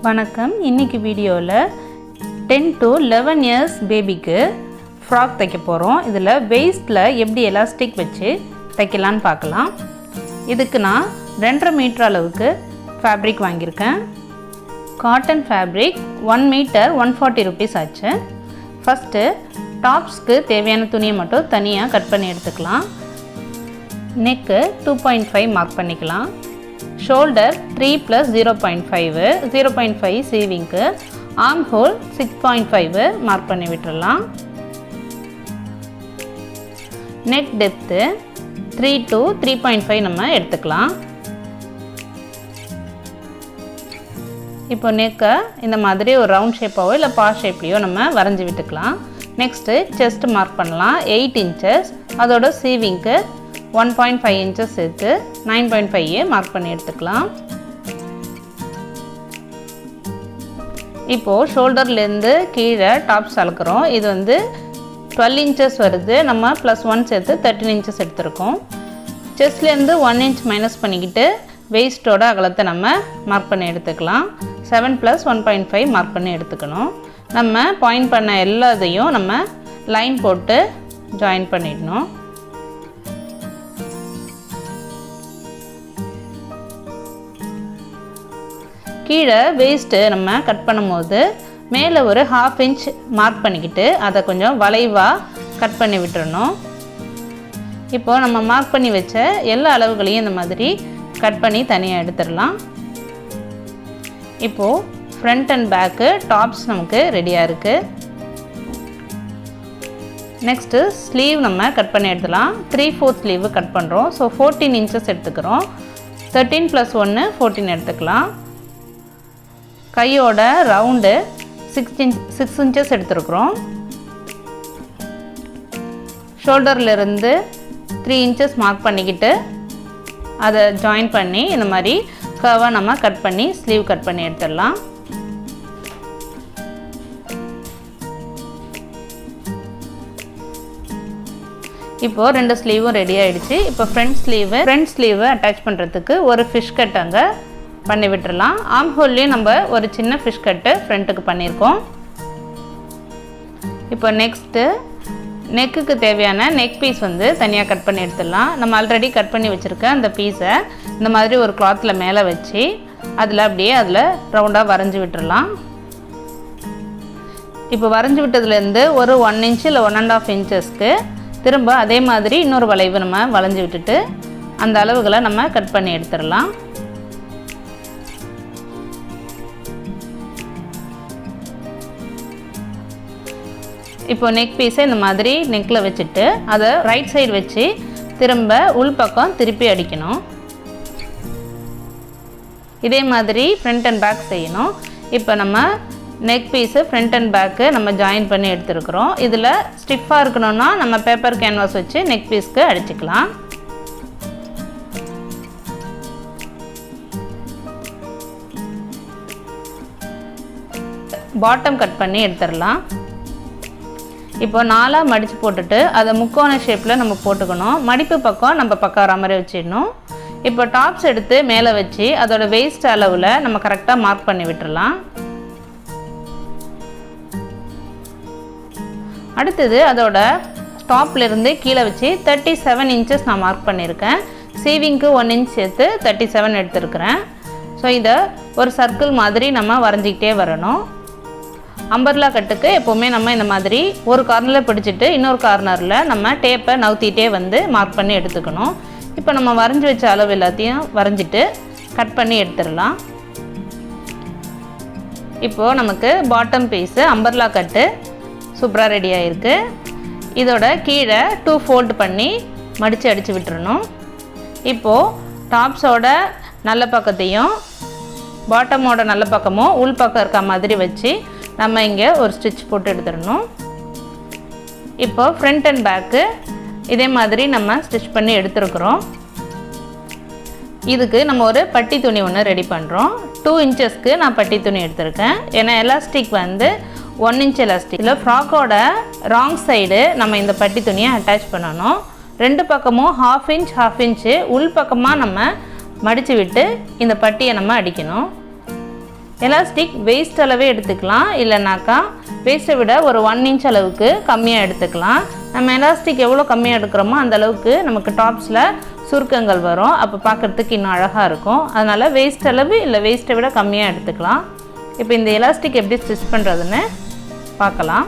வணக்கம். இன்னைக்கு வீடியோவில் 10 to 11 years பேபிக்கு ஃப்ராக் தைக்க போகிறோம். இதில் வேஸ்ட்டில் எப்படி எலாஸ்டிக் வச்சு தைக்கலான்னு பார்க்கலாம். இதுக்கு நான் 2.5 மீட்டர் அளவுக்கு ஃபேப்ரிக் வாங்கியிருக்கேன். காட்டன் ஃபேப்ரிக் 1 மீட்டர் 140 rupees ஆச்சு. ஃபஸ்ட்டு டாப்ஸ்க்கு தேவையான துணியை மட்டும் தனியாக கட் பண்ணி எடுத்துக்கலாம். நெக்கு 2.5 மார்க் பண்ணிக்கலாம். ஷோல்டர் 3 + 0.5 சீவிங்க்கு, ஆர்ம் ஹோல் 6.5 மார்க் பண்ணி விட்டுடலாம். நெக் டெப்த்து 3 to 3.5 நம்ம எடுத்துக்கலாம். இப்போ நெக்கை இந்த மாதிரி ஒரு ரவுண்ட் ஷேப்பாவோ இல்லை பா ஷேப்லேயோ நம்ம வரைஞ்சி விட்டுக்கலாம். நெக்ஸ்ட்டு செஸ்ட் மார்க் பண்ணலாம். 8 inches, அதோட சீவிங்க்கு 1.5 inches சேர்த்து 9.5 மார்க் பண்ணி எடுத்துக்கலாம். இப்போது ஷோல்டர்லேருந்து கீழே டாப்ஸ் அளக்குறோம். இது 12 inches வருது. நம்ம +1 சேர்த்து 13 inches எடுத்துருக்கோம். செஸ்ட்லேருந்து 1 inch மைனஸ் பண்ணிக்கிட்டு வெயிஸ்ட்டோட அகலத்தை நம்ம மார்க் பண்ணி எடுத்துக்கலாம். 7 + 1.5 மார்க் பண்ணி எடுத்துக்கணும். நம்ம பாயிண்ட் பண்ண எல்லாத்தையும் நம்ம லைன் போட்டு ஜாயின் பண்ணிடணும். கீழே வேஸ்ட்டு நம்ம கட் பண்ணும்போது மேலே ஒரு 1/2 inch மார்க் பண்ணிக்கிட்டு அதை கொஞ்சம் வளைவாக கட் பண்ணி விட்டுறணும். இப்போது நம்ம மார்க் பண்ணி வச்ச எல்லா அளவுகளையும் இந்த மாதிரி கட் பண்ணி தனியாக எடுத்துடலாம். இப்போது ஃப்ரண்ட் அண்ட் பேக்கு டாப்ஸ் நமக்கு ரெடியாக இருக்குது. நெக்ஸ்ட்டு ஸ்லீவ் நம்ம கட் பண்ணி எடுத்துலாம். 3/4 ஸ்லீவு கட் பண்ணுறோம். ஸோ 14 inches எடுத்துக்கிறோம். 13 + 1 14 எடுத்துக்கலாம். கையோட ரவுண்டு 6 inches எடுத்துருக்குறோம். ஷோல்டர்லேருந்து 3 inches மார்க் பண்ணிக்கிட்டு அதை ஜாயின் பண்ணி இந்த மாதிரி கர்வாக நம்ம கட் பண்ணி ஸ்லீவ் கட் பண்ணி எடுத்துடலாம். இப்போது 2 ஸ்லீவும் ரெடி ஆகிடுச்சு. இப்போ ஃப்ரண்ட் ஸ்லீவை அட்டாச் பண்ணுறதுக்கு ஒரு ஃபிஷ் கட் அங்கே பண்ணி விட்டுடலாம். ஆர்ம் ஹோல்லையும் நம்ம ஒரு சின்ன ஃபிஷ் கட்டு ஃப்ரண்ட்டுக்கு பண்ணியிருக்கோம். இப்போ நெக்ஸ்ட்டு நெக்குக்கு தேவையான நெக் பீஸ் தனியாக கட் பண்ணி எடுத்துடலாம். நம்ம ஆல்ரெடி கட் பண்ணி வச்சுருக்க அந்த பீஸை இந்த மாதிரி ஒரு கிளாத்தில் மேலே வச்சு அதில் ரவுண்டாக வரைஞ்சி விட்டுடலாம். இப்போ வரைஞ்சி விட்டதுலேருந்து ஒரு 1 inch இல்லை 1.5 inchesக்கு திரும்ப அதே மாதிரி இன்னொரு வளைவு நம்ம வளைஞ்சி விட்டுட்டு அந்த அளவுகளை நம்ம கட் பண்ணி எடுத்துடலாம். இப்போ நெக் பீஸை இந்த மாதிரி நெக்கில் வச்சுட்டு அதை ரைட் சைடு வச்சு திரும்ப உள் பக்கம் திருப்பி அடிக்கணும். இதே மாதிரி ஃப்ரண்ட் அண்ட் பேக் செய்யணும். இப்போ நம்ம neck piece front and back நம்ம ஜாயின் பண்ணி எடுத்துருக்குறோம். இதில் ஸ்டிஃபாக இருக்கணும்னா நம்ம பேப்பர் கேன்வாஸ் வச்சு நெக் பீஸ்க்கு அடிச்சுக்கலாம். பாட்டம் கட் பண்ணி எடுத்துடலாம். இப்போ 4 மடித்து போட்டுட்டு அதை முக்கோண ஷேப்பில் நம்ம போட்டுக்கணும். மடிப்பு பக்கம் நம்ம பக்கம் வர மாதிரி வச்சிடணும். இப்போ டாப்ஸ் எடுத்து மேலே வச்சு அதோட வேஸ்ட் அளவில் நம்ம கரெக்டாக மார்க் பண்ணி விட்டுடலாம். அடுத்தது அதோட ஸ்டாப்லேருந்து கீழே வச்சு 37 inches நான் மார்க் பண்ணியிருக்கேன். சீவிங்க்கு 1 inch சேர்த்து 37 எடுத்துருக்கிறேன். ஸோ இதை ஒரு சர்க்கிள் மாதிரி நம்ம வரைஞ்சிக்கிட்டே வரணும். அம்பர்லா கட்டுக்கு எப்போவுமே நம்ம இந்த மாதிரி ஒரு கார்னரில் பிடிச்சிட்டு இன்னொரு கார்னரில் நம்ம டேப்பை நவுத்திட்டே மார்க் பண்ணி எடுத்துக்கணும். இப்போ நம்ம வரைஞ்சி வச்ச அளவு எல்லாத்தையும் வரைஞ்சிட்டு கட் பண்ணி எடுத்துடலாம். இப்போது நமக்கு பாட்டம் பீஸு அம்பர்லா கட்டு சூப்பராக ரெடி ஆகிருக்கு. இதோட கீழே 2 fold பண்ணி மடித்து அடித்து விட்டுறணும். இப்போது டாப்ஸோட நல்ல பக்கத்தையும் பாட்டமோட நல்ல பக்கமும் உள் பக்கம் இருக்க மாதிரி வச்சு நம்ம இங்கே ஒரு ஸ்டிச் போட்டு எடுத்துடணும். இப்போ ஃப்ரண்ட் அண்ட் பேக்கு இதே மாதிரி நம்ம ஸ்டிச் பண்ணி எடுத்துருக்குறோம். இதுக்கு நம்ம ஒரு பட்டி துணி ஒன்று ரெடி பண்ணுறோம். 2 inchesக்கு நான் பட்டி துணி எடுத்திருக்கேன். ஏன்னா எலாஸ்டிக் 1 inch எலாஸ்டிக். இல்லை ஃப்ராக்கோட ராங் சைடு நம்ம இந்த பட்டி துணியை அட்டாச் பண்ணணும். 2 பக்கமும் 1/2 inch உள் பக்கமாக நம்ம மடித்து விட்டு இந்த பட்டியை நம்ம அடிக்கணும். எலாஸ்டிக் வேஸ்ட் அளவே எடுத்துக்கலாம், இல்லைனாக்கா வேஸ்ட்டை விட ஒரு 1 இன்ச் அளவுக்கு கம்மியாக எடுத்துக்கலாம். நம்ம எலாஸ்டிக் எவ்வளோ கம்மியாக எடுக்கிறோமோ அந்த அளவுக்கு நமக்கு டாப்ஸில் சுருக்கங்கள் வரும், அப்போ பார்க்குறதுக்கு இன்னும் அழகாக இருக்கும். அதனால் வேஸ்ட் அளவு இல்லை வேஸ்ட்டை விட கம்மியாக எடுத்துக்கலாம். இப்போ இந்த எலாஸ்டிக் எப்படி ஸ்டிச் பண்ணுறதுன்னு பார்க்கலாம்.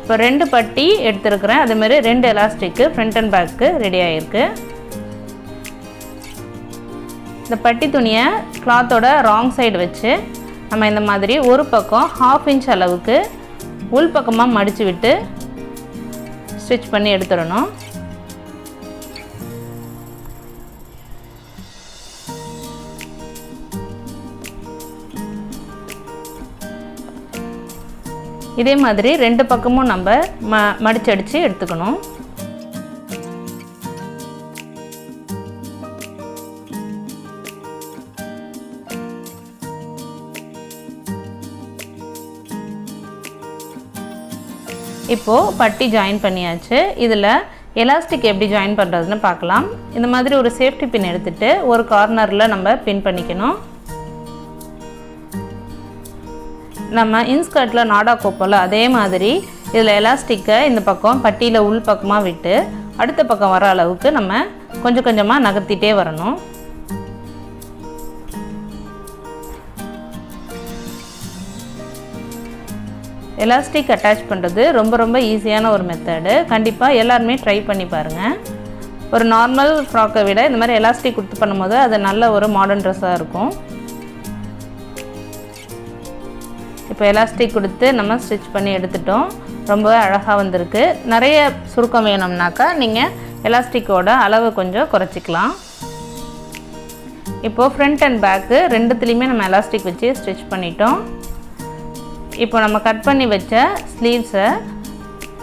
இப்போ 2 பட்டி எடுத்துருக்கிறேன், அதுமாரி 2 elastic front and bag ready ஆகிருக்கு. இந்த பட்டி துணியை கிளாத்தோட ராங் சைடு வச்சு நம்ம இந்த மாதிரி ஒரு பக்கம் 1/2 இன்ச் அளவுக்கு உள் பக்கமாக மடித்து விட்டு ஸ்டிச் பண்ணி எடுத்துடணும். இதே மாதிரி 2 பக்கமும் நம்ம மடிச்சடிச்சு எடுத்துக்கணும். இப்போது பட்டி ஜாயின் பண்ணியாச்சு. இதில் எலாஸ்டிக் எப்படி ஜாயின் பண்ணுறதுன்னு பார்க்கலாம். இந்த மாதிரி ஒரு சேஃப்டி பின் எடுத்துகிட்டு ஒரு கார்னரில் நம்ம பின் பண்ணிக்கணும். நம்ம இன்ஸ்கர்ட்டில் நாடா கோப்போல் அதே மாதிரி இதில் எலாஸ்டிக்கை இந்த பக்கம் பட்டியில் உள் பக்கமாக விட்டு அடுத்த பக்கம் வர அளவுக்கு நம்ம கொஞ்சம் கொஞ்சமாக நகர்த்திட்டே வரணும். எலாஸ்டிக் அட்டாச் பண்ணுறது ரொம்ப ஈஸியான ஒரு மெத்தடு. கண்டிப்பாக எல்லாருமே ட்ரை பண்ணி பாருங்கள். ஒரு நார்மல் ஃப்ராக்கை விட இந்த மாதிரி எலாஸ்டிக் கொடுத்து பண்ணும்போது அது நல்ல ஒரு மாடர்ன் ட்ரெஸ்ஸாக இருக்கும். இப்போ எலாஸ்டிக் கொடுத்து நம்ம ஸ்டிச் பண்ணி எடுத்துட்டோம். ரொம்பவே அழகாக வந்திருக்கு. நிறைய சுருக்கம் வேணும்னாக்கா நீங்கள் எலாஸ்டிக்கோட அளவு கொஞ்சம் குறைச்சிக்கலாம். இப்போது ஃப்ரண்ட் அண்ட் பேக்கு ரெண்டுத்துலேயுமே நம்ம எலாஸ்டிக் வச்சு ஸ்டிச் பண்ணிட்டோம். இப்போ நம்ம கட் பண்ணி வச்ச ஸ்லீவ்ஸை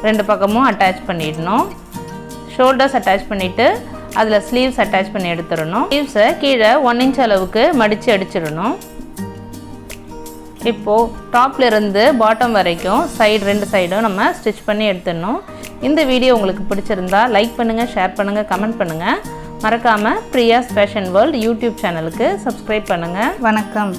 2 பக்கமும் அட்டாச் பண்ணிடணும். ஷோல்டர்ஸ் அட்டாச் பண்ணிவிட்டு அதில் ஸ்லீவ்ஸ் அட்டாச் பண்ணி எடுத்துடணும். ஸ்லீவ்ஸை கீழே 1 இன்ச் அளவுக்கு மடித்து அடிச்சிடணும். இப்போது டாப்லேருந்து பாட்டம் வரைக்கும் சைடு 2 சைடும் நம்ம ஸ்டிச் பண்ணி எடுத்துடணும். இந்த வீடியோ உங்களுக்கு பிடிச்சிருந்தா லைக் பண்ணுங்கள், ஷேர் பண்ணுங்கள், கமெண்ட் பண்ணுங்கள். மறக்காமல் பிரியாஸ் ஃபேஷன் வேர்ல்ட் யூடியூப் சேனலுக்கு சப்ஸ்கிரைப் பண்ணுங்கள். வணக்கம்.